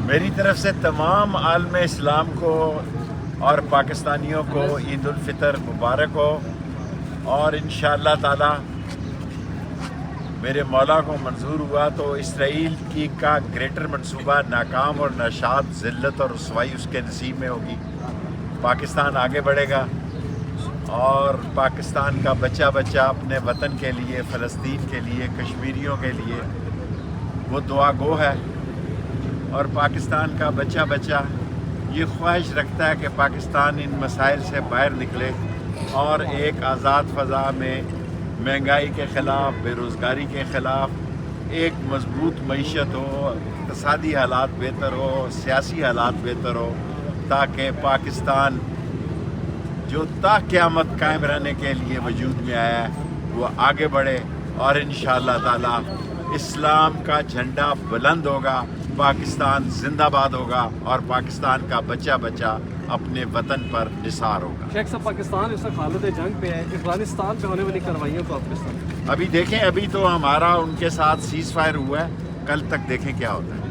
میری طرف سے تمام عالم اسلام کو اور پاکستانیوں کو عید الفطر مبارک ہو، اور انشاءاللہ تعالی میرے مولا کو منظور ہوا تو اسرائیل کی کا گریٹر منصوبہ ناکام اور ناشاد، ذلت اور رسوائی اس کے نصیب میں ہوگی۔ پاکستان آگے بڑھے گا اور پاکستان کا بچہ بچہ اپنے وطن کے لیے، فلسطین کے لیے، کشمیریوں کے لیے وہ دعا گو ہے، اور پاکستان کا بچہ بچہ یہ خواہش رکھتا ہے کہ پاکستان ان مسائل سے باہر نکلے اور ایک آزاد فضا میں مہنگائی کے خلاف، بے روزگاری کے خلاف ایک مضبوط معیشت ہو، اقتصادی حالات بہتر ہو، سیاسی حالات بہتر ہو، تاکہ پاکستان جو تا قیامت قائم رہنے کے لیے وجود میں آیا ہے وہ آگے بڑھے، اور انشاءاللہ تعالی اسلام کا جھنڈا بلند ہوگا، پاکستان زندہ باد ہوگا، اور پاکستان کا بچہ بچہ اپنے وطن پر نثار ہوگا۔ شیخ صاحب، پاکستان اس وقت حالت جنگ پہ ہے، افغانستان پہ ہونے والی کارروائیوں کو آپ کس طرح؟ ابھی دیکھیں، ابھی تو ہمارا ان کے ساتھ سیز فائر ہوا ہے، کل تک دیکھیں کیا ہوتا ہے۔